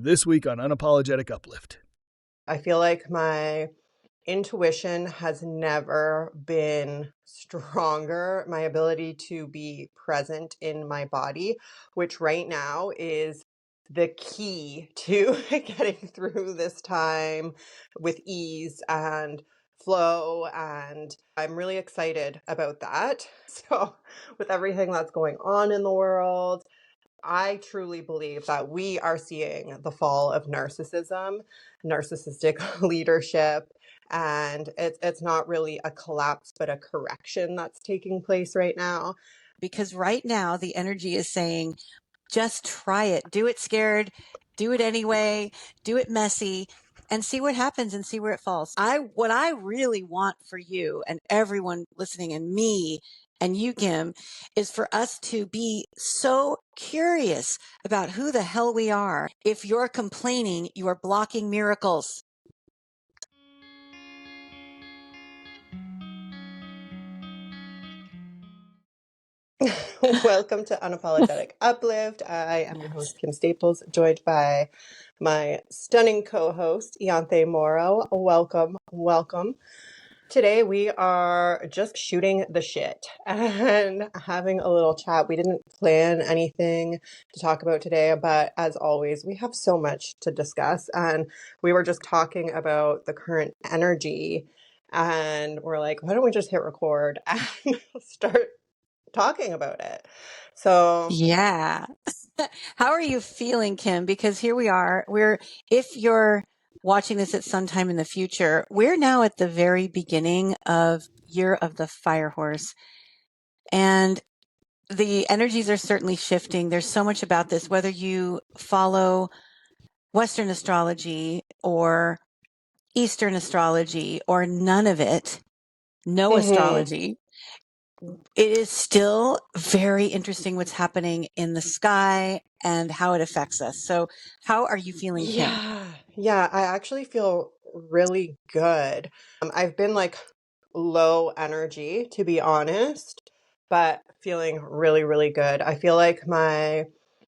This week on Unapologetic Uplift. I feel like my intuition has never been stronger. My ability to be present in my body, which right now is the key to getting through this time with ease and flow. And I'm really excited about that. So, with everything that's going on in the world, I truly believe that we are seeing the fall of narcissism, narcissistic leadership, and it's not really a collapse, but a correction that's taking place right now. Because right now the energy is saying, just try it, do it scared, do it anyway, do it messy, and see what happens and see where it falls. What I really want for you and everyone listening and me and you, Kim, is for us to be so curious about who the hell we are. If you're complaining, you are blocking miracles. Welcome to Unapologetic Uplift. I am your host, Kim Staples, joined by my stunning co-host, Ianthe Mauro. Welcome, welcome. Today we are just shooting the shit and having a little chat. We didn't plan anything to talk about today, but as always, we have so much to discuss. And we were just talking about the current energy, and we're like, why don't we just hit record and start talking about it? So Yeah. How are you feeling, Kim? Because here we are. If you're watching this at some time in the future, we're now at the very beginning of Year of the Fire Horse. And the energies are certainly shifting. There's so much about this, whether you follow Western astrology or Eastern astrology or none of it, no astrology. It is still very interesting what's happening in the sky and how it affects us. So how are you feeling, Kim? Yeah, I actually feel really good. I've been like low energy, to be honest, but feeling really, really good. I feel like my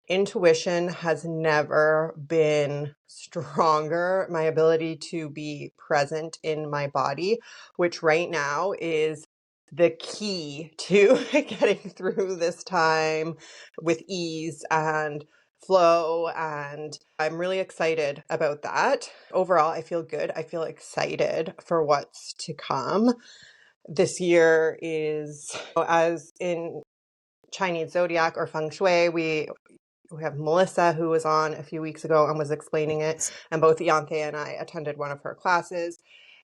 intuition has never been stronger. My ability to be present in my body, which right now is the key to getting through this time with ease and flow. And I'm really excited about that. Overall, I feel good. I feel excited for what's to come. This year is, as in Chinese zodiac or feng shui, we have Melissa, who was on a few weeks ago and was explaining it. And both Ianthe and I attended one of her classes.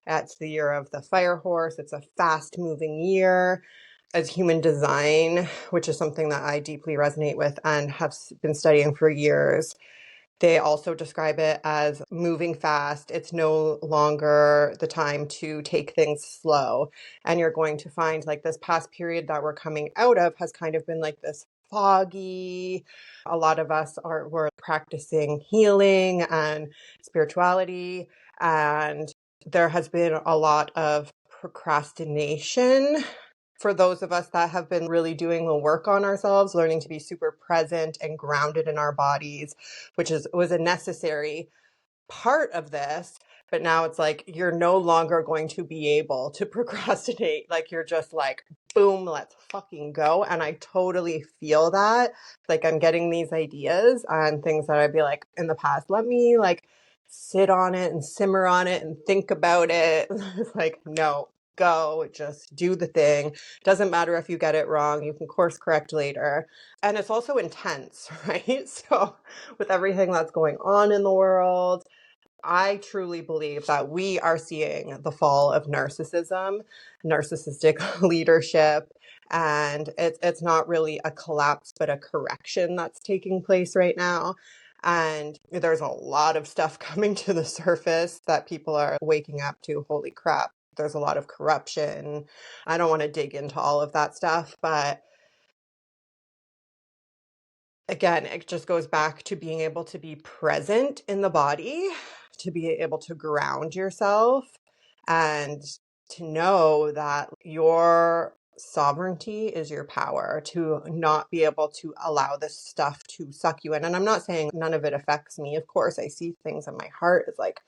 It's the year of the fire horse. It's a fast moving year as human design, which is something that I deeply resonate with and have been studying for years. They also describe it as moving fast. It's no longer the time to take things slow. And you're going to find like this past period that we're coming out of has kind of been like this foggy. A lot of us were practicing healing and spirituality. And there has been a lot of procrastination for those of us that have been really doing the work on ourselves, learning to be super present and grounded in our bodies, which was a necessary part of this. But now it's like you're no longer going to be able to procrastinate. Like you're just like, boom, let's fucking go. And I totally feel that. Like I'm getting these ideas and things that I'd be like in the past, let me like sit on it and simmer on it and think about it. It's like, no, go, just do the thing. Doesn't matter if you get it wrong, you can course correct later. And it's also intense, right? So with everything that's going on in the world, I truly believe that we are seeing the fall of narcissism, narcissistic leadership, and it's not really a collapse, but a correction that's taking place right now. And there's a lot of stuff coming to the surface that people are waking up to. Holy crap. There's a lot of corruption. I don't want to dig into all of that stuff, but again, it just goes back to being able to be present in the body, to be able to ground yourself, and to know that your sovereignty is your power, to not be able to allow this stuff to suck you in. And I'm not saying none of it affects me. Of course, I see things and my heart is like,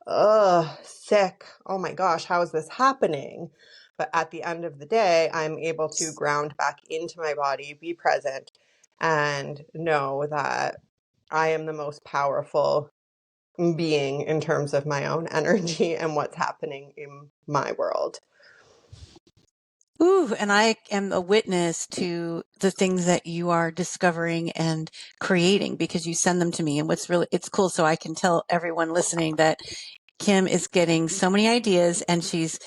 ugh, sick. Oh my gosh, how is this happening? But at the end of the day, I'm able to ground back into my body, be present, and know that I am the most powerful being in terms of my own energy and what's happening in my world. Ooh, and I am a witness to the things that you are discovering and creating because you send them to me. And it's cool. So I can tell everyone listening that Kim is getting so many ideas and she's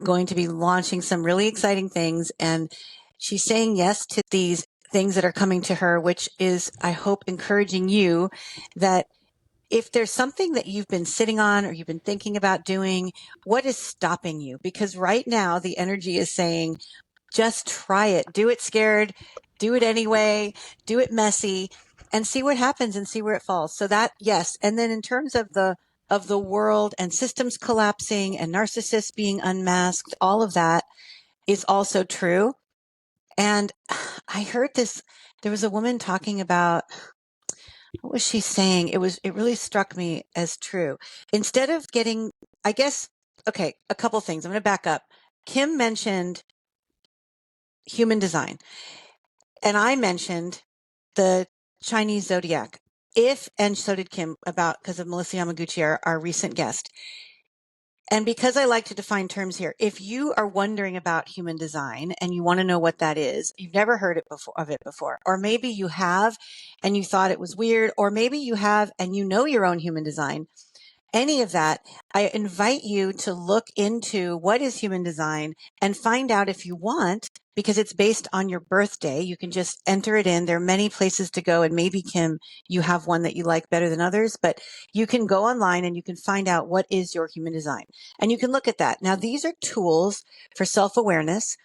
going to be launching some really exciting things. And she's saying yes to these things that are coming to her, which is, I hope, encouraging you that if there's something that you've been sitting on or you've been thinking about doing, what is stopping you? Because right now the energy is saying, just try it. Do it scared. Do it anyway. Do it messy and see what happens and see where it falls. So that, yes. And then in terms of the world and systems collapsing and narcissists being unmasked, all of that is also true. And I heard this, there was a woman talking about, what was she saying? It really struck me as true. Instead of getting, I guess, okay, a couple things. I'm going to back up. Kim mentioned human design, and I mentioned the Chinese zodiac. And so did Kim, because of Melissa Yamaguchi, our recent guest. And because I like to define terms here, if you are wondering about human design and you want to know what that is, you've never heard of it before, or maybe you have and you thought it was weird, or maybe you have and you know your own human design, any of that, I invite you to look into what is human design and find out if you want, because it's based on your birthday. You can just enter it in. There are many places to go. And maybe, Kim, you have one that you like better than others, but you can go online and you can find out what is your human design. And you can look at that. Now, these are tools for self-awareness.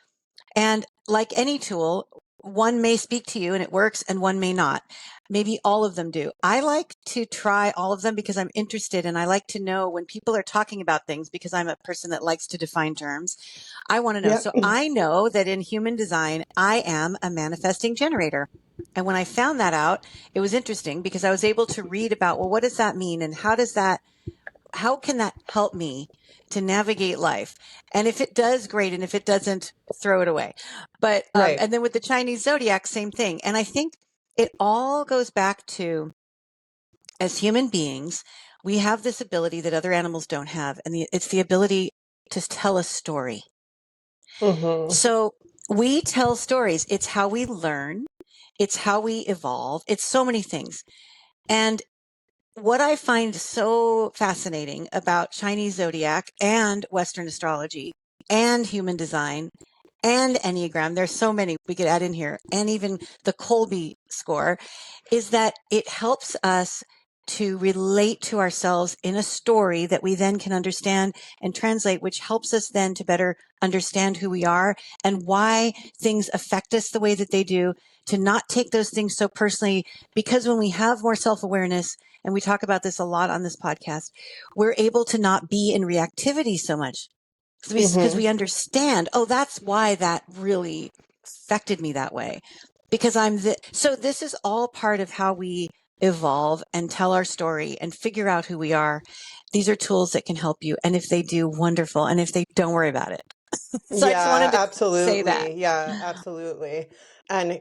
And like any tool, one may speak to you and it works and one may not. Maybe all of them do. I like to try all of them because I'm interested and I like to know when people are talking about things because I'm a person that likes to define terms. I want to know. Yep. So I know that in human design, I am a manifesting generator. And when I found that out, it was interesting because I was able to read about, well, what does that mean? And how can that help me to navigate life? And if it does, great. And if it doesn't, throw it away. But, Right. and then with the Chinese zodiac, same thing. And I think it all goes back to, as human beings, we have this ability that other animals don't have. And it's the ability to tell a story. Mm-hmm. So we tell stories. It's how we learn. It's how we evolve. It's so many things. And what I find so fascinating about Chinese zodiac and Western astrology and human design and Enneagram, there's so many we could add in here, and even the Kolbe score, is that it helps us to relate to ourselves in a story that we then can understand and translate, which helps us then to better understand who we are and why things affect us the way that they do, to not take those things so personally, because when we have more self-awareness, and we talk about this a lot on this podcast, we're able to not be in reactivity so much because we understand, oh, that's why that really affected me that way, because so this is all part of how we evolve and tell our story and figure out who we are. These are tools that can help you. And if they do, wonderful. And if they don't, worry about it. So I just Yeah, wanted to say that. absolutely. Yeah, absolutely. And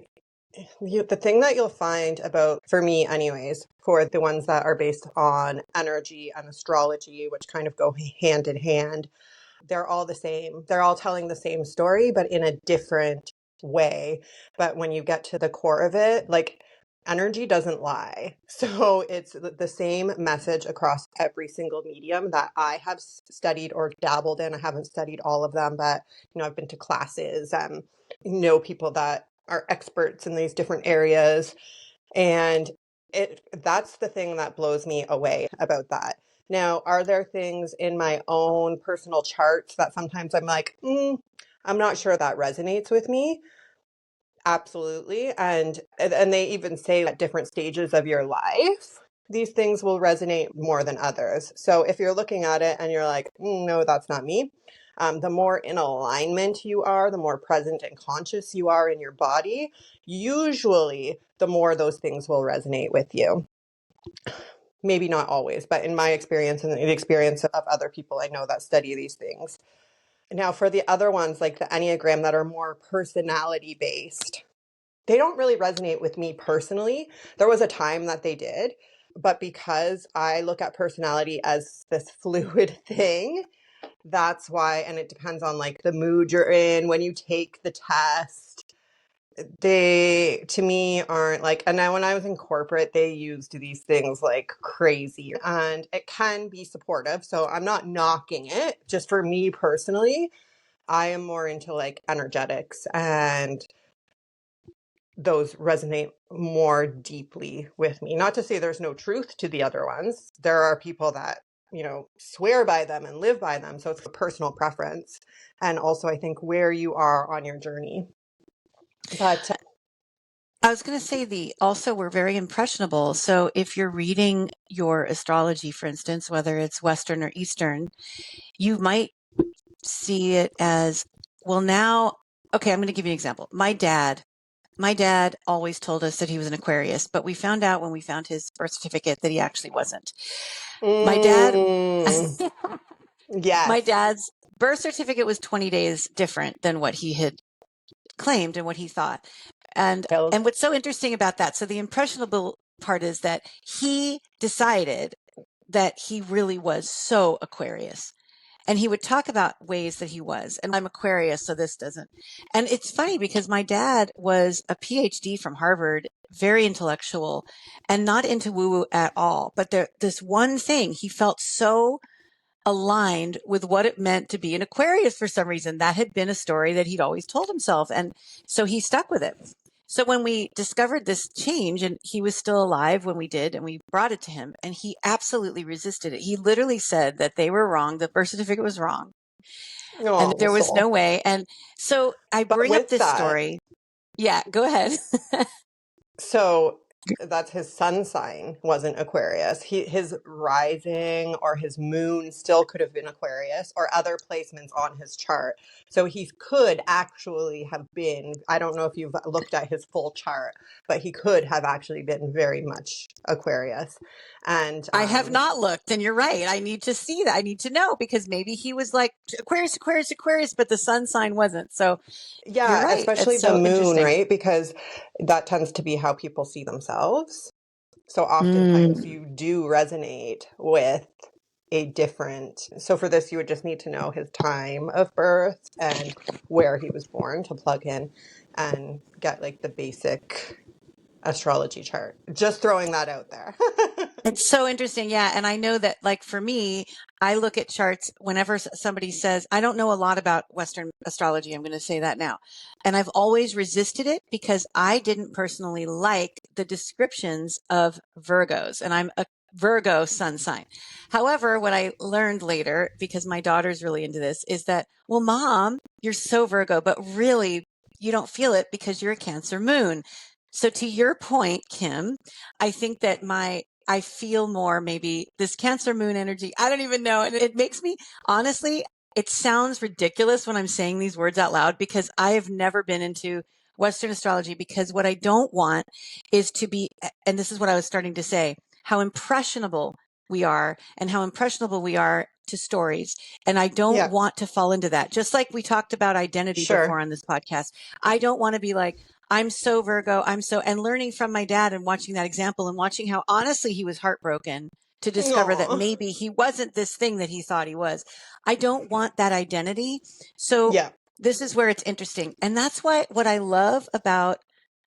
the thing that you'll find about, for me anyways, for the ones that are based on energy and astrology, which kind of go hand in hand, they're all the same. They're all telling the same story, but in a different way. But when you get to the core of it, like, energy doesn't lie. So it's the same message across every single medium that I have studied or dabbled in. I haven't studied all of them, but I've been to classes and know people that are experts in these different areas. And that's the thing that blows me away about that. Now, are there things in my own personal charts that sometimes I'm like, I'm not sure that resonates with me? Absolutely. And they even say at different stages of your life, these things will resonate more than others. So if you're looking at it and you're like, no, that's not me, The more in alignment you are, the more present and conscious you are in your body, usually the more those things will resonate with you. Maybe not always, but in my experience and the experience of other people I know that study these things. Now, for the other ones, like the Enneagram, that are more personality based, they don't really resonate with me personally. There was a time that they did, but because I look at personality as this fluid thing, that's why, and it depends on like the mood you're in when you take the test. They, to me, aren't like, and now when I was in corporate, they used these things like crazy, and it can be supportive. So I'm not knocking it. Just for me personally, I am more into like energetics, and those resonate more deeply with me. Not to say there's no truth to the other ones. There are people that, swear by them and live by them. So it's a personal preference. And also, I think where you are on your journey. But I was going to say also we're very impressionable. So if you're reading your astrology, for instance, whether it's Western or Eastern, you might see it as, well, now, okay, I'm going to give you an example. My dad always told us that he was an Aquarius, but we found out when we found his birth certificate that he actually wasn't. My dad, yes. my dad's birth certificate was 20 days different than what he had claimed and what he thought. And what's so interesting about that, so the impressionable part is that he decided that he really was so Aquarius. And he would talk about ways that he was. And I'm Aquarius, so this doesn't. And it's funny because my dad was a PhD from Harvard, very intellectual and not into woo-woo at all. But this one thing, he felt so aligned with what it meant to be an Aquarius for some reason. That had been a story that he'd always told himself. And so he stuck with it. So when we discovered this change, and he was still alive when we did, and we brought it to him, and he absolutely resisted it. He literally said that they were wrong. The birth certificate was wrong. And there was no way. And so I bring up this story. Yeah, go ahead. So that's his sun sign wasn't Aquarius. His rising or his moon still could have been Aquarius or other placements on his chart. So he could actually have been, I don't know if you've looked at his full chart, but he could have actually been very much Aquarius. And I have not looked, and you're right. I need to see that. I need to know, because maybe he was like Aquarius, Aquarius, Aquarius, but the sun sign wasn't. So yeah, you're right. Especially the moon, right? Because that tends to be how people see themselves. So oftentimes you do resonate with a different. So for this, you would just need to know his time of birth and where he was born to plug in and get like the basic astrology chart. Just throwing that out there. It's so interesting. Yeah. And I know that, like, for me, I look at charts whenever somebody says, I don't know a lot about Western astrology. I'm going to say that now. And I've always resisted it because I didn't personally like the descriptions of Virgos, and I'm a Virgo sun sign. However, what I learned later, because my daughter's really into this, is that, well, Mom, you're so Virgo, but really you don't feel it because you're a Cancer moon. So to your point, Kim, I think that I feel more maybe this Cancer moon energy. I don't even know. And it makes me, honestly, it sounds ridiculous when I'm saying these words out loud, because I have never been into Western astrology, because what I don't want is to be, and this is what I was starting to say, how impressionable we are and how impressionable we are to stories. And I don't want to fall into that. Just like we talked about identity before on this podcast. I don't want to be like, I'm so Virgo, and learning from my dad and watching that example and watching how honestly he was heartbroken to discover that maybe he wasn't this thing that he thought he was. I don't want that identity. So this is where it's interesting. And that's what I love about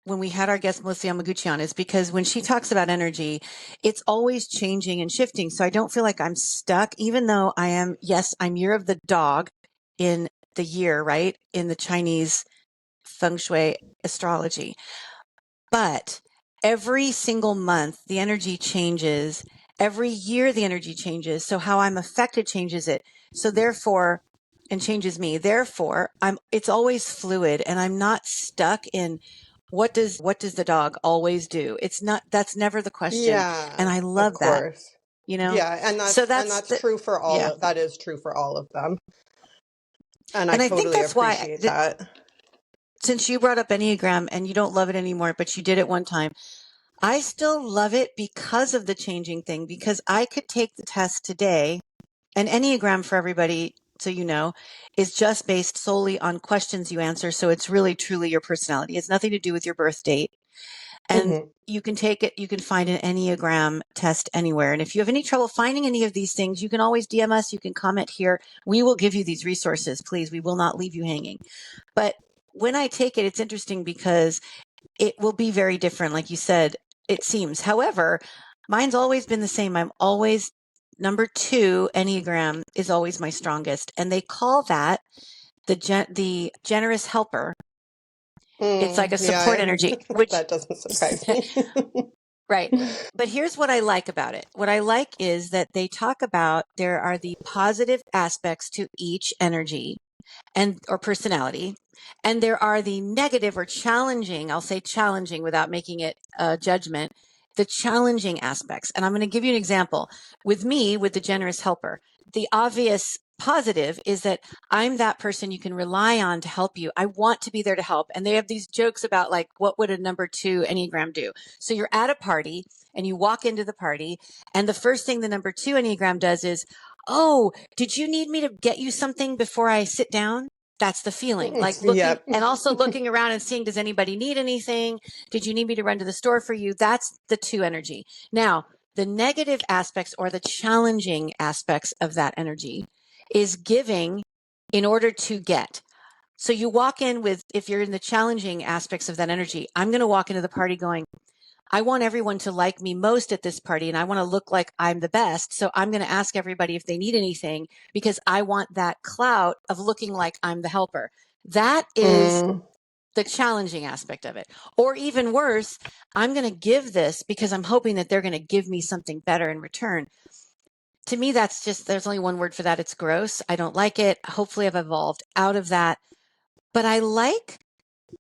when we had our guest Melissa Yamaguchi on, is because when she talks about energy, it's always changing and shifting. So I don't feel like I'm stuck, even though I'm year of the dog in the year, right? In the Chinese feng shui astrology. But every single month, the energy changes. Every year, the energy changes. So how I'm affected changes it. So therefore, and changes me. Therefore, it's always fluid, and I'm not stuck in what does the dog always do? It's not, that's never the question. Yeah. And I love that. Yeah. And that's true for all. That is true for all of them. And I And I think totally that's why, appreciate that. since you brought up Enneagram and you don't love it anymore, but you did it one time, I still love it because of the changing thing, because I could take the test today. And Enneagram, for everybody, so you know, is just based solely on questions you answer. So it's really truly your personality. It's nothing to do with your birth date. And you can take it, you can find an Enneagram test anywhere. And if you have any trouble finding any of these things, you can always DM us, you can comment here. We will give you these resources, please. We will not leave you hanging. But when I take it, it's interesting because it will be very different. Like you said, it seems. However, mine's always been the same. I'm always number 2 Enneagram is always my strongest. And they call that the generous helper. It's like a support Yeah, energy, which that doesn't surprise me. right. But here's what I like about it. What I like is that they talk about there are the positive aspects to each energy and or personality, and there are the negative or challenging, I'll say challenging without making it a judgment, the challenging aspects. And I'm going to give you an example. With me, with the generous helper, the obvious positive is that I'm that person you can rely on to help you. I want to be there to help. And they have these jokes about like, what would a number 2 Enneagram do? So you're at a party and you walk into the party, and the first thing the number 2 Enneagram does is, oh, did you need me to get you something before I sit down? That's the feeling, like looking Yep. and also looking around and seeing, does anybody need anything? Did you need me to run to the store for you? That's the 2 energy. Now, the negative aspects or the challenging aspects of that energy is giving in order to get. So you walk in with, if you're in the challenging aspects of that energy, I'm going to walk into the party going, I want everyone to like me most at this party, and I want to look like I'm the best. So I'm going to ask everybody if they need anything because I want that clout of looking like I'm the helper. That is the challenging aspect of it. Or even worse, I'm going to give this because I'm hoping that they're going to give me something better in return. To me, that's just, there's only one word for that. It's gross. I don't like it. Hopefully I've evolved out of that. But I like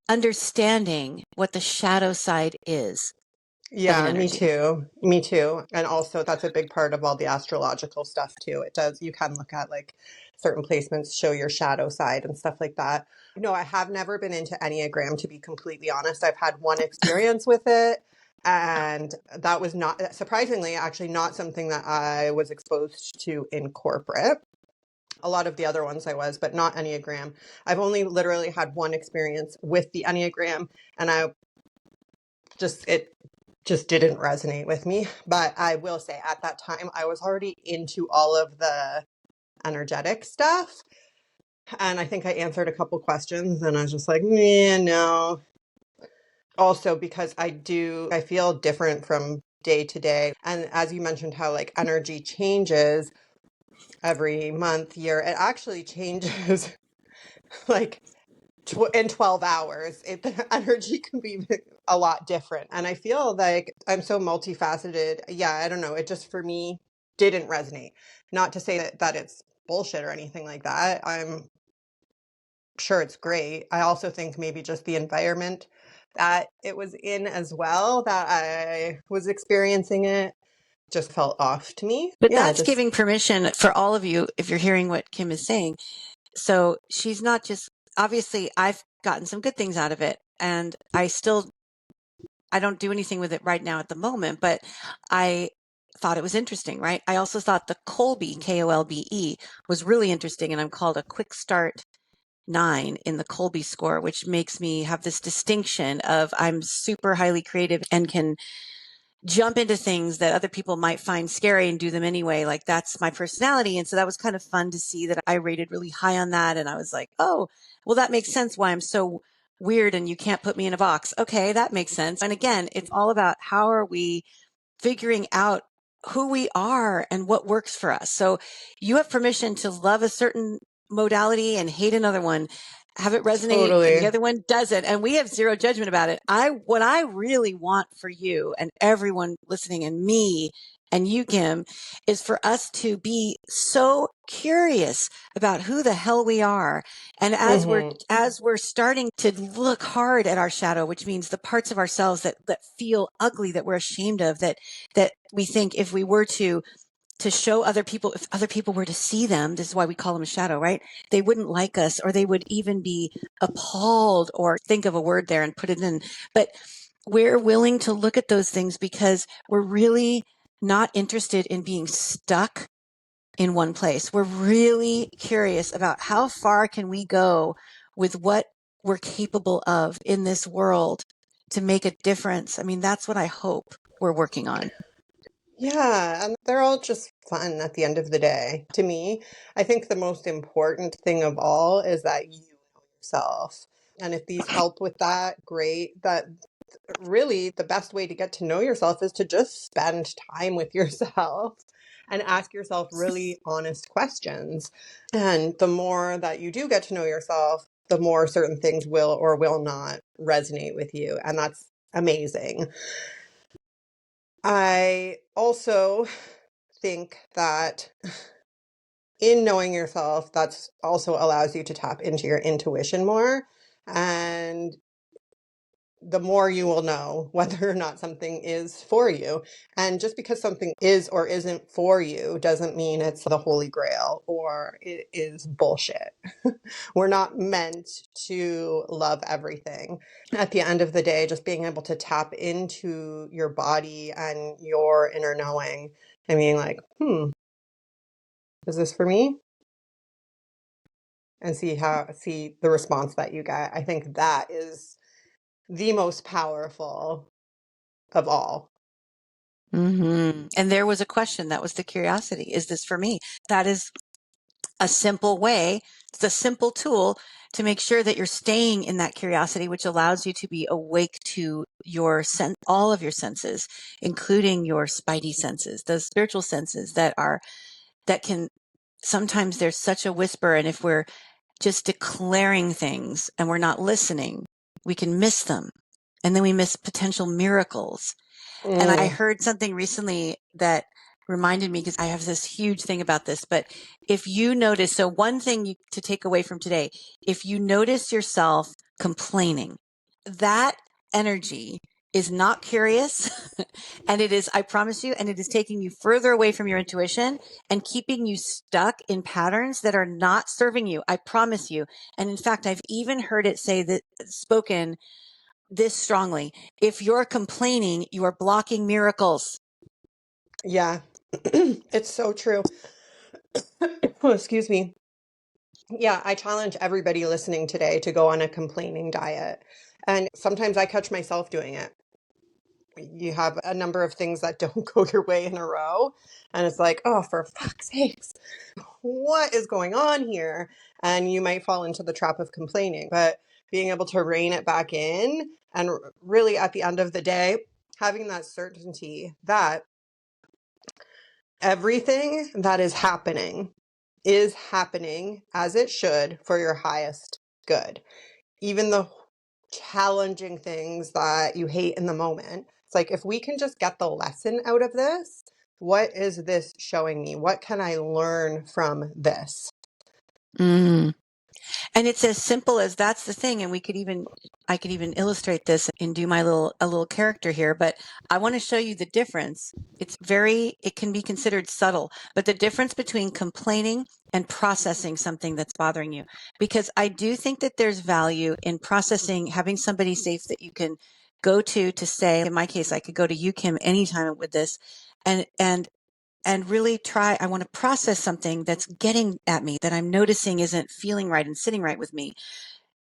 understanding what the shadow side is of an Yeah, me energy. too. Me too. And also that's a big part of all the astrological stuff too. It does, you can look at like certain placements show your shadow side and stuff like that. No, I have never been into Enneagram, to be completely honest. I've had one experience with it, and that was not, surprisingly, actually not something that I was exposed to in corporate. A lot of the other ones I was, but not Enneagram. I've only literally had one experience with the Enneagram, and it just didn't resonate with me. But I will say at that time, I was already into all of the energetic stuff. And I think I answered a couple questions and I was just like, yeah, no. Also because I feel different from day to day. And as you mentioned, how like energy changes every month, year, it actually changes like in 12 hours. The energy can be a lot different. And I feel like I'm so multifaceted. Yeah, I don't know. It just for me didn't resonate. Not to say that it's bullshit or anything like that. I'm sure it's great. I also think maybe just the environment that it was in as well, that I was experiencing it, just felt off to me. But Yeah, that's just giving permission for all of you, if you're hearing what Kim is saying. So she's not just, obviously, I've gotten some good things out of it. And I don't do anything with it right now at the moment, but I thought it was interesting, right? I also thought the Kolbe, Kolbe, was really interesting. And I'm called a quick start 9 in the Kolbe score, which makes me have this distinction of I'm super highly creative and can jump into things that other people might find scary and do them anyway. Like that's my personality. And so that was kind of fun to see that I rated really high on that. And I was like, oh, well, that makes sense why I'm so weird and you can't put me in a box. Okay, that makes sense. And again, it's all about how are we figuring out who we are and what works for us. So you have permission to love a certain modality and hate another one, have it resonate and the totally. other one doesn't. And we have zero judgment about it. What I really want for you and everyone listening and me and you, Kim, is for us to be so curious about who the hell we are. And as we're starting to look hard at our shadow, which means the parts of ourselves that feel ugly, that we're ashamed of, that we think if we were to to show other people, if other people were to see them, this is why we call them a shadow, right? They wouldn't like us, or they would even be appalled, or think of a word there and put it in. But we're willing to look at those things because we're really not interested in being stuck in one place. We're really curious about how far can we go with what we're capable of in this world to make a difference. I mean, that's what I hope we're working on. Yeah, and they're all just fun at the end of the day. To me, I think the most important thing of all is that you know yourself. And if these help with that, great. That really the best way to get to know yourself is to just spend time with yourself and ask yourself really honest questions. And the more that you do get to know yourself, the more certain things will or will not resonate with you. And that's amazing. I also think that in knowing yourself, that's also allows you to tap into your intuition more. And the more you will know whether or not something is for you. And just because something is or isn't for you doesn't mean it's the holy grail or it is bullshit. We're not meant to love everything. At the end of the day, just being able to tap into your body and your inner knowing and being like, is this for me? And see the response that you get. I think that is the most powerful of all. Mm-hmm. And there was a question. That was the curiosity. Is this for me? That is a simple way. It's a simple tool to make sure that you're staying in that curiosity, which allows you to be awake to all of your senses, including your spidey senses, those spiritual senses that can, sometimes there's such a whisper. And if we're just declaring things and we're not listening, we can miss them. And then we miss potential miracles. And I heard something recently that reminded me, because I have this huge thing about this, but if you notice, so one thing to take away from today, if you notice yourself complaining, that energy is not curious. And it is, I promise you, and it is taking you further away from your intuition and keeping you stuck in patterns that are not serving you. I promise you. And in fact, I've even heard it spoken this strongly. If you're complaining, you are blocking miracles. Yeah, it's so true. Oh, excuse me. Yeah, I challenge everybody listening today to go on a complaining diet. And sometimes I catch myself doing it. You have a number of things that don't go your way in a row. And it's like, oh, for fuck's sakes, what is going on here? And you might fall into the trap of complaining, but being able to rein it back in and really at the end of the day, having that certainty that everything that is happening as it should for your highest good. Even the challenging things that you hate in the moment. It's like, if we can just get the lesson out of this, what is this showing me? What can I learn from this? And it's as simple as that's the thing. And I could even illustrate this and do a little character here, but I want to show you the difference. It can be considered subtle, but the difference between complaining and processing something that's bothering you, because I do think that there's value in processing, having somebody safe that you can go to say, in my case, I could go to you, Kim, anytime with this and really try, I want to process something that's getting at me that I'm noticing isn't feeling right and sitting right with me.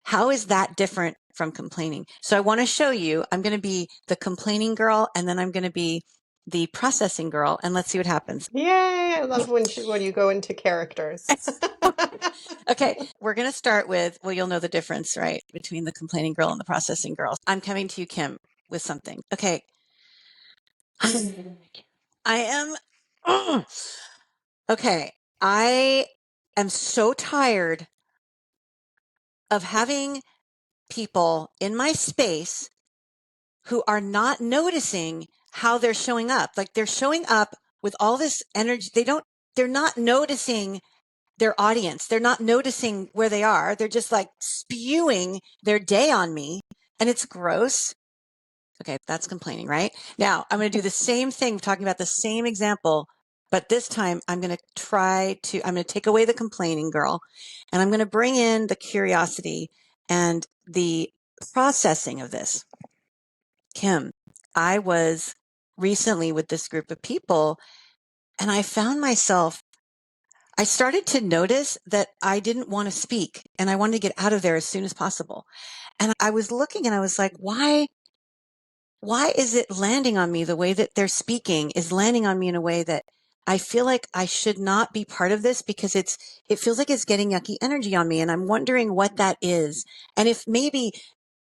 How is that different from complaining? So I want to show you, I'm going to be the complaining girl, and then I'm going to be the processing girl, and let's see what happens. Yay! I love when you go into characters. Okay, we're going to start with, well, you'll know the difference, right, between the complaining girl and the processing girl. I'm coming to you, Kim, with something. Okay. I am... Okay, I am so tired of having people in my space who are not noticing how they're showing up. Like, they're showing up with all this energy. They're not noticing their audience. They're not noticing where they are. They're just like spewing their day on me, and it's gross. Okay, that's complaining, right? Now, I'm going to do the same thing, talking about the same example But this time I'm going to take away the complaining girl, and I'm going to bring in the curiosity and the processing of this. Kim, I was recently with this group of people, and I found myself, I started to notice that I didn't want to speak and I wanted to get out of there as soon as possible. And I was looking and I was like, why is it landing on me the way that they're speaking is landing on me in a way that I feel like I should not be part of this, because it feels like it's getting yucky energy on me. And I'm wondering what that is. And if maybe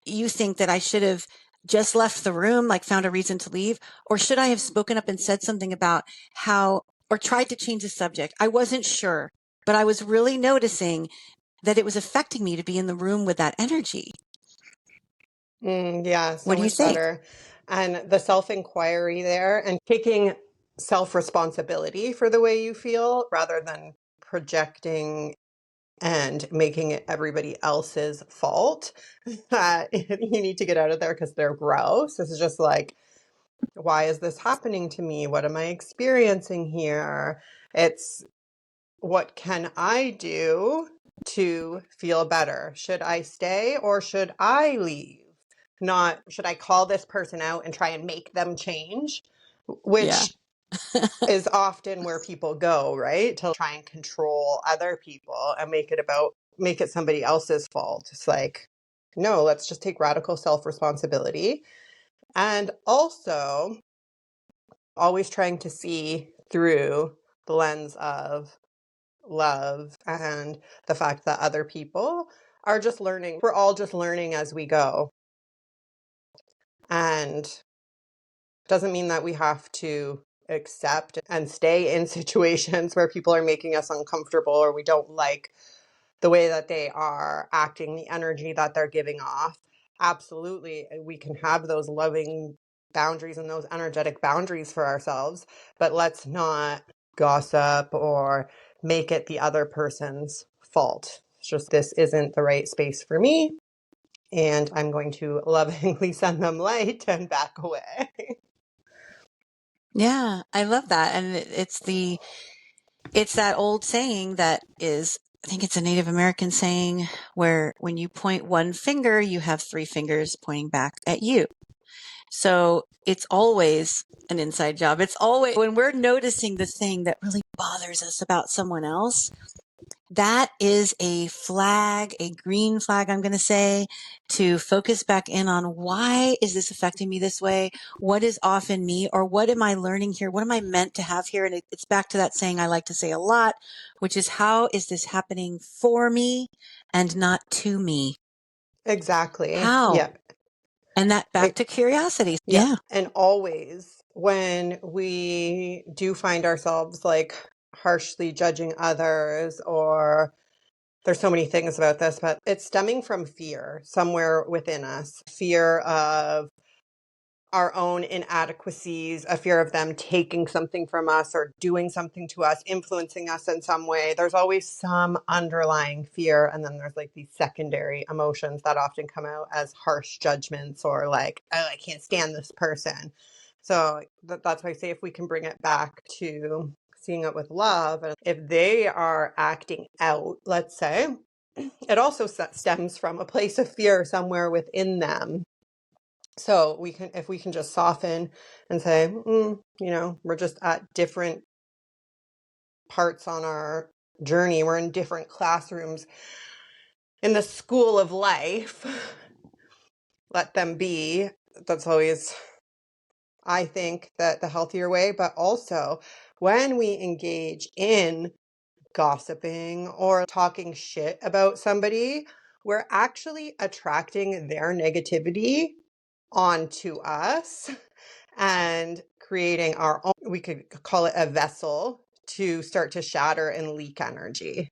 you think that I should have just left the room, like found a reason to leave, or should I have spoken up and said something about how, or tried to change the subject? I wasn't sure, but I was really noticing that it was affecting me to be in the room with that energy. Yeah, so What do you much think? better. And the self-inquiry there and taking self-responsibility for the way you feel rather than projecting and making it everybody else's fault. You need to get out of there because they're gross. This is just like, why is this happening to me? What am I experiencing here? It's, what can I do to feel better? Should I stay or should I leave? Not, should I call this person out and try and make them change? Yeah. Which is often where people go, right? To try and control other people and make it somebody else's fault. It's like, no, let's just take radical self-responsibility. And also always trying to see through the lens of love and the fact that other people are just learning. We're all just learning as we go. And doesn't mean that we have to accept and stay in situations where people are making us uncomfortable or we don't like the way that they are acting, the energy that they're giving off. Absolutely, we can have those loving boundaries and those energetic boundaries for ourselves, but let's not gossip or make it the other person's fault. It's just, this isn't the right space for me, and I'm going to lovingly send them light and back away. Yeah, I love that. And it's that old saying that is, I think it's a Native American saying, where when you point one finger, you have three fingers pointing back at you. So it's always an inside job. It's always when we're noticing the thing that really bothers us about someone else, that is a flag, a green flag, I'm going to say, to focus back in on, why is this affecting me this way? What is off in me? Or what am I learning here? What am I meant to have here? And it's back to that saying I like to say a lot, which is, how is this happening for me and not to me? Exactly. How? Yeah. And that back to curiosity. Yeah. Yeah. And always when we do find ourselves like harshly judging others, or there's so many things about this, but it's stemming from fear somewhere within us. Fear of our own inadequacies, a fear of them taking something from us or doing something to us, influencing us in some way. There's always some underlying fear. And then there's like these secondary emotions that often come out as harsh judgments or like, oh, I can't stand this person. So that's why I say, if we can bring it back to seeing it with love, and if they are acting out, let's say, it also stems from a place of fear somewhere within them. So if we can just soften and say, we're just at different parts on our journey. We're in different classrooms in the school of life. Let them be. That's always, I think, that the healthier way. But also, when we engage in gossiping or talking shit about somebody, we're actually attracting their negativity onto us and creating our own, we could call it a vessel, to start to shatter and leak energy.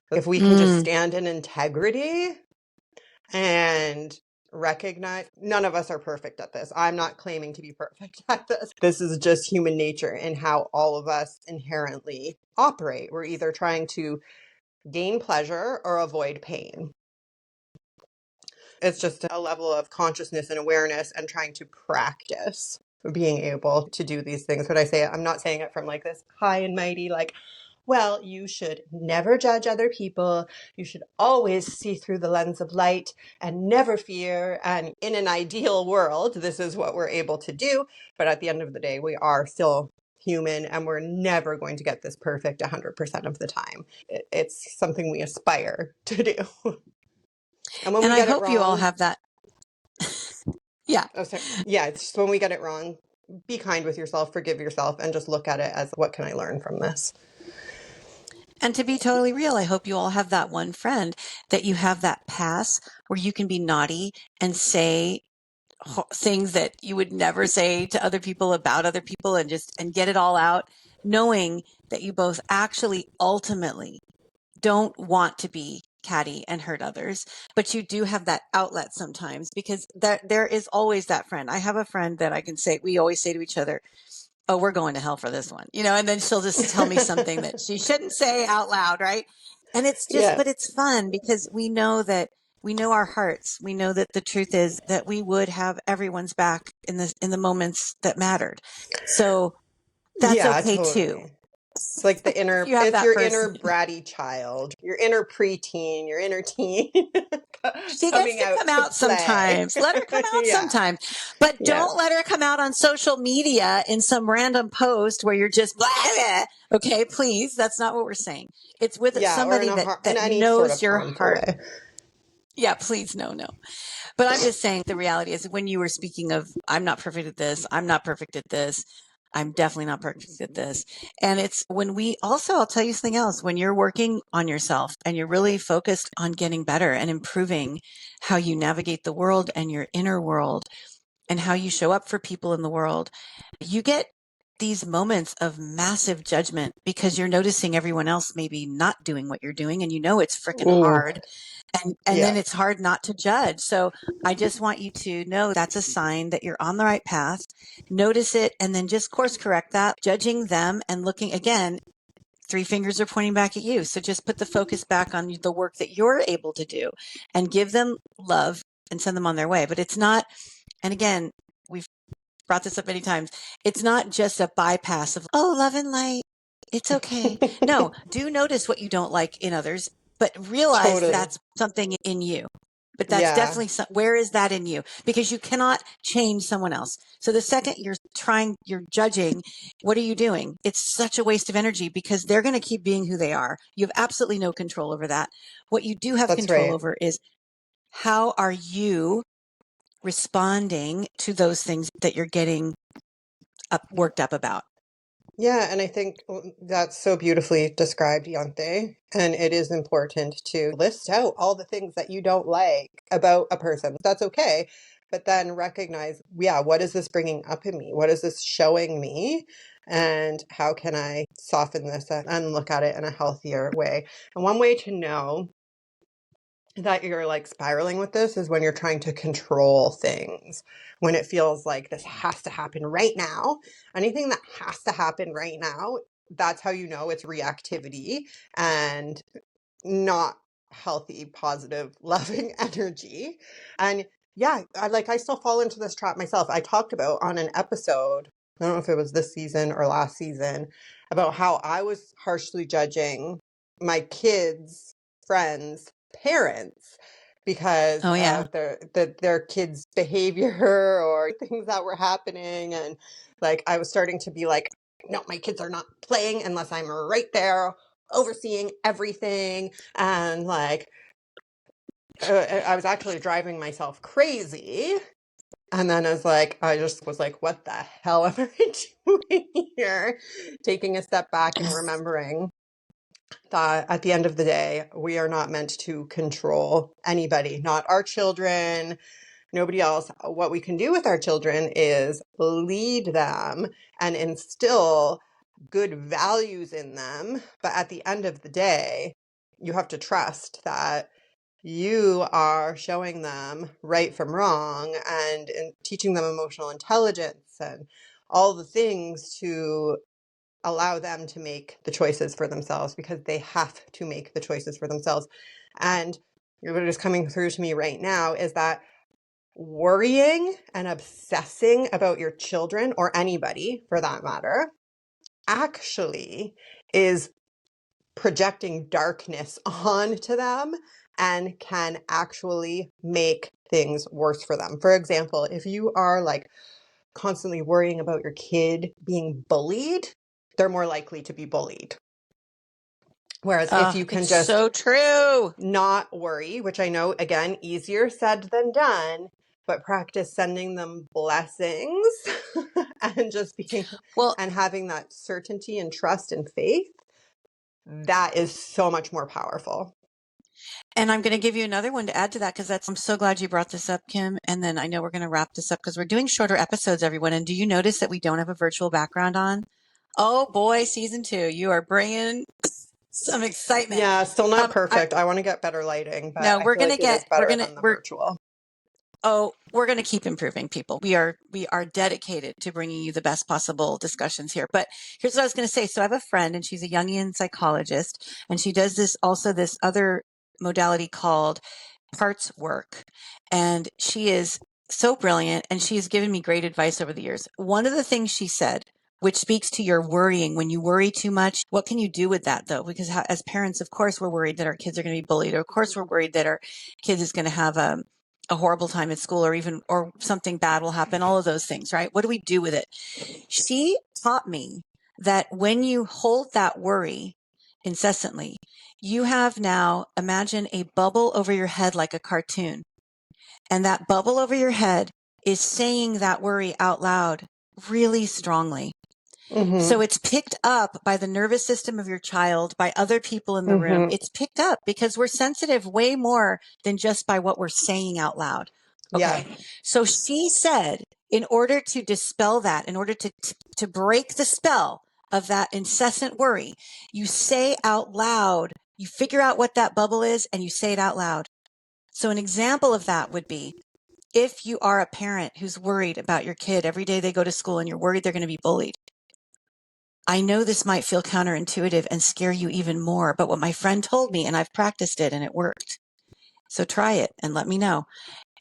If we can just stand in integrity and recognize, none of us are perfect at this. I'm not claiming to be perfect at this. This is just human nature and how all of us inherently operate. We're either trying to gain pleasure or avoid pain. It's just a level of consciousness and awareness and trying to practice. being able to do these things. When I say it, I'm not saying it from like this high and mighty, like, well, you should never judge other people. You should always see through the lens of light and never fear. And in an ideal world, this is what we're able to do. But at the end of the day, we are still human and we're never going to get this perfect 100% of the time. It's something we aspire to do. And when And we I get it hope you all wrong, have that. Yeah. oh, sorry. Yeah, it's just when we get it wrong, be kind with yourself, forgive yourself, and just look at it as what can I learn from this? And to be totally real, I hope you all have that one friend that you have that pass where you can be naughty and say things that you would never say to other people about other people and get it all out, knowing that you both actually ultimately don't want to be catty and hurt others, but you do have that outlet sometimes because there is always that friend. I have a friend that I can say, we always say to each other, oh, we're going to hell for this one, and then she'll just tell me something that she shouldn't say out loud. Right. And it's just, Yeah. but it's fun because we know our hearts. We know that the truth is that we would have everyone's back in the moments that mattered. So that's Yeah, okay too. totally. It's like the If inner, you have it's that your person. inner bratty child, your inner preteen, your inner teen She gets coming to out come to out play. sometimes. Let her come out Yeah. sometimes. But Yeah. don't let her come out on social media in some random post where you're just blah, blah. Okay, please. That's not what we're saying. It's with Yeah. Or somebody in that any sort knows of your harmful heart. way. Yeah, please. No. But I'm just saying the reality is when you were speaking of, I'm not perfect at this. I'm not perfect at this. I'm definitely not perfect at this. And it's when I'll tell you something else. When you're working on yourself and you're really focused on getting better and improving how you navigate the world and your inner world and how you show up for people in the world, you get these moments of massive judgment because you're noticing everyone else maybe not doing what you're doing and it's freaking Ooh. hard and Yeah. then it's hard not to judge. So I just want you to know that's a sign that you're on the right path. Notice it and then just course correct that, judging them and looking again, 3 fingers are pointing back at you. So just put the focus back on the work that you're able to do and give them love and send them on their way. But it's not, and again, we've brought this up many times. It's not just a bypass of, oh, love and light. It's okay. No, do notice what you don't like in others, but realize Totally. that's something in you. But that's Yeah. definitely where is that in you? Because you cannot change someone else. So the second you're judging, what are you doing? It's such a waste of energy because they're going to keep being who they are. You have absolutely no control over that. What you do have That's control right. over is how are you responding to those things that you're getting worked up about. Yeah, and I think that's so beautifully described, Ianthe. And it is important to list out all the things that you don't like about a person. That's okay. But then recognize, yeah, what is this bringing up in me? What is this showing me? And how can I soften this and look at it in a healthier way? And one way to know that you're like spiraling with this is when you're trying to control things, when it feels like this has to happen right now. Anything that has to happen right now, that's how you know it's reactivity and not healthy, positive, loving energy. And yeah, I still fall into this trap myself. I talked about on an episode, I don't know if it was this season or last season, about how I was harshly judging my kids' friends' parents because Oh, yeah. of their kids' behavior or things that were happening. And like I was starting to be like, no, my kids are not playing unless I'm right there overseeing everything. And like I was actually driving myself crazy. And then I just was like, what the hell am I doing here? Taking a step back and remembering that at the end of the day, we are not meant to control anybody, not our children, nobody else. What we can do with our children is lead them and instill good values in them. But at the end of the day, you have to trust that you are showing them right from wrong and teaching them emotional intelligence and all the things to allow them to make the choices for themselves because they have to make the choices for themselves. And what is coming through to me right now is that worrying and obsessing about your children, or anybody for that matter, actually is projecting darkness onto them and can actually make things worse for them. For example, if you are like constantly worrying about your kid being bullied, they're more likely to be bullied. Whereas if you can It's just so true. not worry, which I know, again, easier said than done, but practice sending them blessings and just being Well, and having that certainty and trust and faith, that is so much more powerful. and I'm going to give you another one to add to that because I'm so glad you brought this up, Kim. And then I know we're going to wrap this up because we're doing shorter episodes, everyone. And do you notice that we don't have a virtual background on? Oh boy, season 2, you are bringing some excitement. Yeah, still not perfect. I want to get better lighting, but No, I we're feel going like to it is better than the virtual. we're going to keep improving, people. We are dedicated to bringing you the best possible discussions here. But here's what I was going to say. So I have a friend and she's a Jungian psychologist and she does this other modality called parts work. And she is so brilliant and she has given me great advice over the years. One of the things she said, which speaks to your worrying, when you worry too much, what can you do with that though? Because as parents, of course, we're worried that our kids are going to be bullied, or of course we're worried that our kids is going to have a horrible time at school, or something bad will happen, all of those things, right? What do we do with it? She taught me that when you hold that worry incessantly, you have now, imagine a bubble over your head like a cartoon. And that bubble over your head is saying that worry out loud really strongly. So it's picked up by the nervous system of your child, by other people in the room. It's picked up because we're sensitive way more than just by what we're saying out loud. Okay. Yeah. So she said, in order to dispel that, in order to break the spell of that incessant worry, you say out loud, you figure out what that bubble is and you say it out loud. So an example of that would be, if you are a parent who's worried about your kid every day they go to school and you're worried they're going to be bullied, I know this might feel counterintuitive and scare you even more, but what my friend told me, and I've practiced it and it worked. So try it and let me know.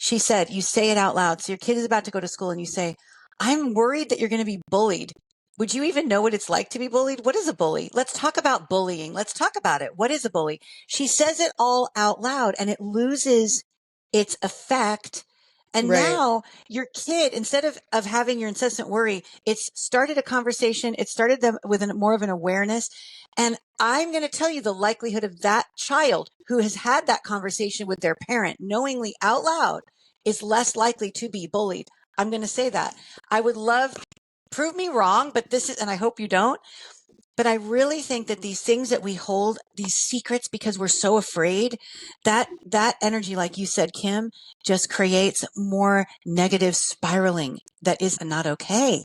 She said, you say it out loud. So your kid is about to go to school and you say, I'm worried that you're going to be bullied. Would you even know what it's like to be bullied? What is a bully? Let's talk about bullying. Let's talk about it. What is a bully? She says it all out loud and it loses its effect. And now your kid, instead of having your incessant worry, it's started a conversation. It started them with more of an awareness. And I'm going to tell you the likelihood of that child who has had that conversation with their parent knowingly out loud is less likely to be bullied. I'm going to say that. I would love, prove me wrong, but this is, and I hope you don't, but I really think that these things that we hold, these secrets, because we're so afraid, that energy, like you said, Kim, just creates more negative spiraling that is not okay.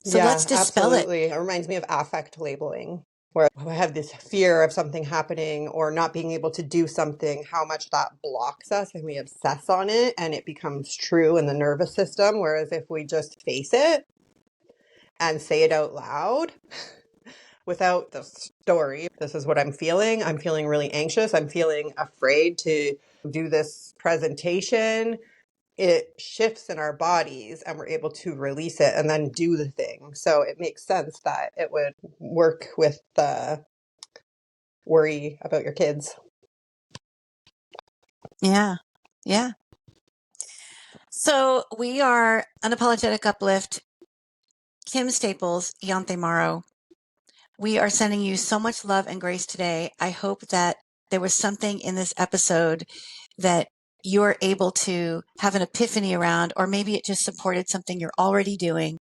So let's dispel absolutely. It reminds me of affect labeling, where I have this fear of something happening or not being able to do something, how much that blocks us and we obsess on it and it becomes true in the nervous system. Whereas if we just face it and say it out loud without the story, this is what I'm feeling. I'm feeling really anxious. I'm feeling afraid to do this presentation. It shifts in our bodies and we're able to release it and then do the thing. So it makes sense that it would work with the worry about your kids. Yeah. Yeah. So we are Unapologetic Uplift, Kim Staples, Ianthe Mauro. We are sending you so much love and grace today. I hope that there was something in this episode that you're able to have an epiphany around, or maybe it just supported something you're already doing.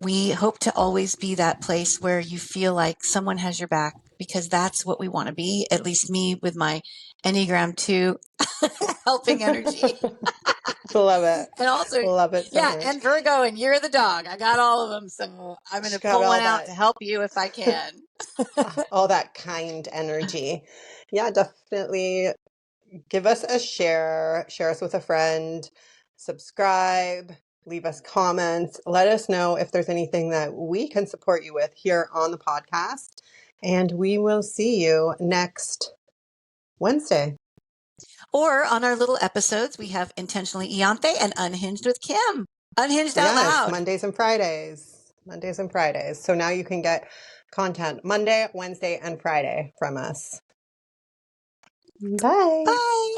We hope to always be that place where you feel like someone has your back, because that's what we want to be, at least me with my Enneagram 2 helping energy. Love it. And also, love it so much. And Virgo, and you're the dog. I got all of them. So I'm going to pull one out to help you if I can. All that kind energy. Yeah, definitely give us a share us with a friend, subscribe, leave us comments, let us know if there's anything that we can support you with here on the podcast. And we will see you next Wednesday. Or on our little episodes, we have Intentionally Ianthe and Unhinged with Kim. Unhinged out Yes, loud. Mondays and Fridays. Mondays and Fridays. So now you can get content Monday, Wednesday, and Friday from us. Bye. Bye.